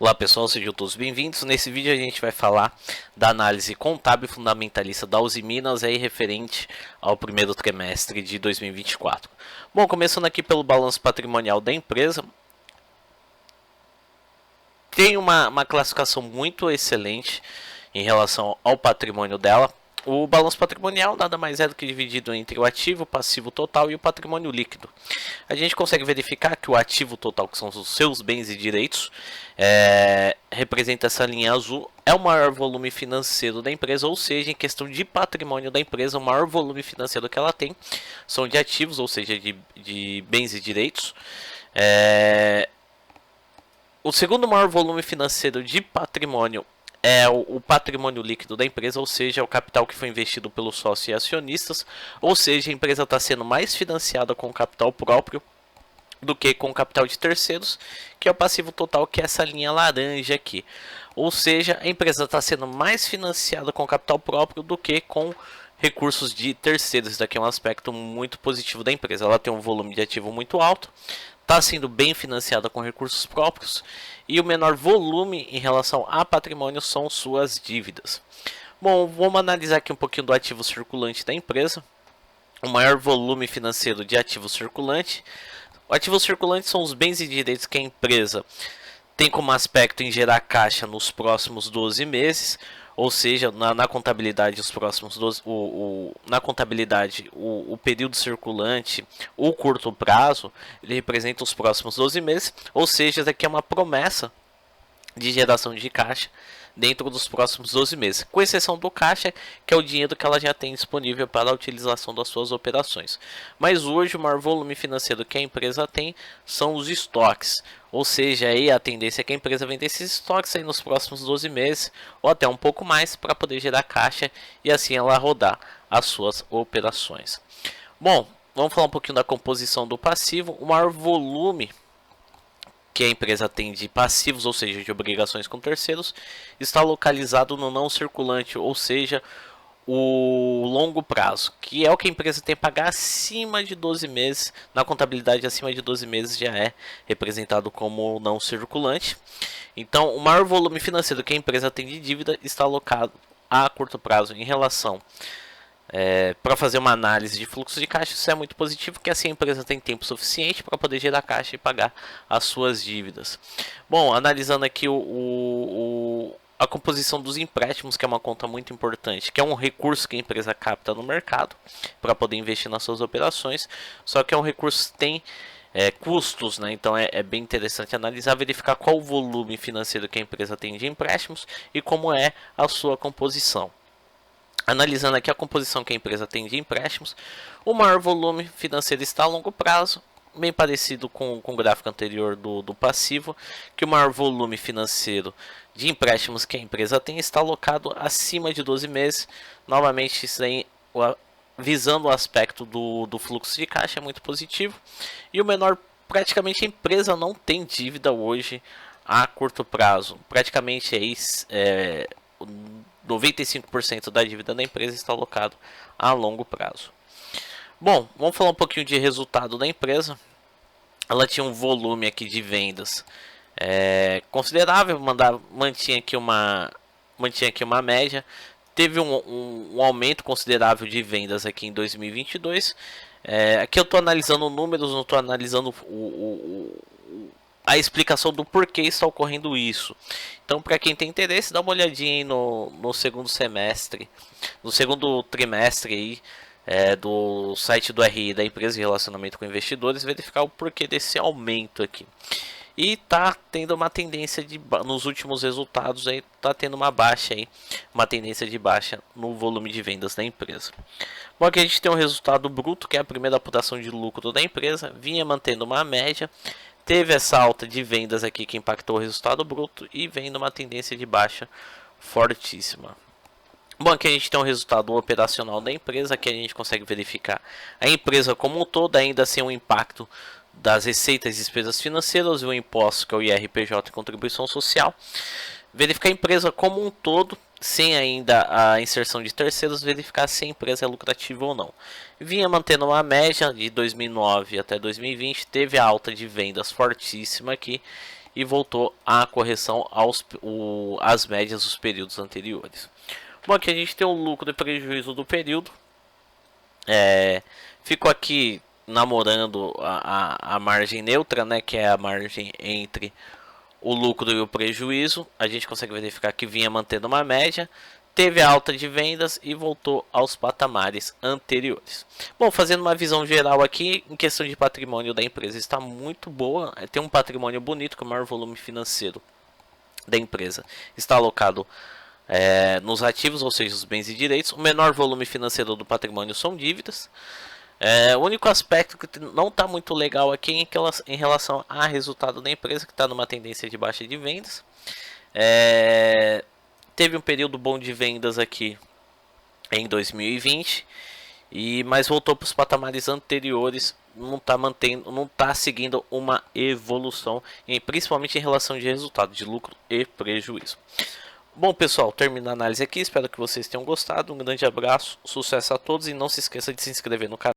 Olá pessoal, sejam todos bem-vindos. Nesse vídeo a gente vai falar da análise contábil e fundamentalista da Uzi Minas aí referente ao primeiro trimestre de 2024. Bom, começando aqui pelo balanço patrimonial da empresa, tem uma classificação muito excelente em relação ao patrimônio dela. O balanço patrimonial nada mais é do que dividido entre o ativo, o passivo total e o patrimônio líquido. A gente consegue verificar que o ativo total, que são os seus bens e direitos, representa essa linha azul, é o maior volume financeiro da empresa, ou seja, em questão de patrimônio da empresa, o maior volume financeiro que ela tem são de ativos, ou seja, de bens e direitos. O segundo maior volume financeiro de patrimônio é o patrimônio líquido da empresa, ou seja, o capital que foi investido pelos sócios e acionistas, ou seja, a empresa está sendo mais financiada com capital próprio do que com capital de terceiros, que é o passivo total, que é essa linha laranja aqui. Ou seja, a empresa está sendo mais financiada com capital próprio do que com recursos de terceiros. Isso daqui é um aspecto muito positivo da empresa. Ela tem um volume de ativo muito alto, está sendo bem financiada com recursos próprios e o menor volume em relação a patrimônio são suas dívidas. Bom, vamos analisar aqui um pouquinho do ativo circulante da empresa. O maior volume financeiro de ativo circulante. O ativo circulante são os bens e direitos que a empresa tem como aspecto em gerar caixa nos próximos 12 meses, ou seja, na contabilidade os próximos 12, na contabilidade o período circulante, o curto prazo, ele representa os próximos 12 meses, ou seja, isso aqui é uma promessa de geração de caixa dentro dos próximos 12 meses, com exceção do caixa, que é o dinheiro que ela já tem disponível para a utilização das suas operações. Mas hoje o maior volume financeiro que a empresa tem são os estoques, ou seja, aí a tendência é que a empresa venda esses estoques aí nos próximos 12 meses, ou até um pouco mais, para poder gerar caixa e assim ela rodar as suas operações. Bom, vamos falar um pouquinho da composição do passivo. O maior volume que a empresa tem de passivos, ou seja, de obrigações com terceiros, está localizado no não circulante, ou seja, o longo prazo, que é o que a empresa tem que pagar acima de 12 meses. Na contabilidade, acima de 12 meses já é representado como não circulante. Então, o maior volume financeiro que a empresa tem de dívida está alocado a curto prazo em relação para fazer uma análise de fluxo de caixa. Isso é muito positivo, porque assim a empresa tem tempo suficiente para poder gerar caixa e pagar as suas dívidas. Bom, analisando aqui a composição dos empréstimos, que é uma conta muito importante, que é um recurso que a empresa capta no mercado para poder investir nas suas operações, só que é um recurso que tem custos, né? Então é bem interessante analisar, verificar qual o volume financeiro que a empresa tem de empréstimos e como é a sua composição. Analisando aqui a composição que a empresa tem de empréstimos, o maior volume financeiro está a longo prazo, bem parecido com o gráfico anterior do passivo, que o maior volume financeiro de empréstimos que a empresa tem está alocado acima de 12 meses. Novamente, isso aí, visando o aspecto do fluxo de caixa, é muito positivo. E o menor, praticamente a empresa não tem dívida hoje a curto prazo. Praticamente 95% da dívida da empresa está alocado a longo prazo. Bom, vamos falar um pouquinho de resultado da empresa. Ela tinha um volume aqui de vendas considerável, mantinha aqui uma média. Teve um aumento considerável de vendas aqui em 2022. Aqui eu estou analisando números, não estou analisando a explicação do porquê está ocorrendo isso. Então, para quem tem interesse, dá uma olhadinha aí no segundo semestre, no segundo trimestre aí, do site do RI da empresa de relacionamento com investidores, verificar o porquê desse aumento aqui. E tá tendo uma tendência nos últimos resultados aí, tá tendo uma baixa aí, uma tendência de baixa no volume de vendas da empresa. Bom, aqui a gente tem um resultado bruto, que é a primeira apuração de lucro da empresa, vinha mantendo uma média. Teve essa alta de vendas aqui que impactou o resultado bruto e vem numa tendência de baixa fortíssima. Bom, aqui a gente tem um resultado operacional da empresa, que a gente consegue verificar a empresa como um todo, ainda sem um impacto das receitas e despesas financeiras e o imposto, que é o IRPJ e contribuição social. Verificar a empresa como um todo, sem ainda a inserção de terceiros, verificar se a empresa é lucrativa ou não. Vinha mantendo uma média de 2009 até 2020, teve a alta de vendas fortíssima aqui e voltou à correção às médias dos períodos anteriores. Bom, aqui a gente tem o lucro e prejuízo do período. Ficou aqui namorando a margem neutra, né, que é a margem entre o lucro e o prejuízo. A gente consegue verificar que vinha mantendo uma média, teve alta de vendas e voltou aos patamares anteriores. Bom, fazendo uma visão geral aqui, em questão de patrimônio da empresa está muito boa, tem um patrimônio bonito, com o maior volume financeiro da empresa está alocado nos ativos, ou seja, os bens e direitos. O menor volume financeiro do patrimônio são dívidas. O único aspecto que não está muito legal aqui é em relação a resultado da empresa, que está numa tendência de baixa de vendas. Teve um período bom de vendas aqui em 2020, mas voltou para os patamares anteriores, não está seguindo uma evolução, principalmente em relação de resultado, de lucro e prejuízo. Bom, pessoal, termino a análise aqui, espero que vocês tenham gostado, um grande abraço, sucesso a todos e não se esqueça de se inscrever no canal.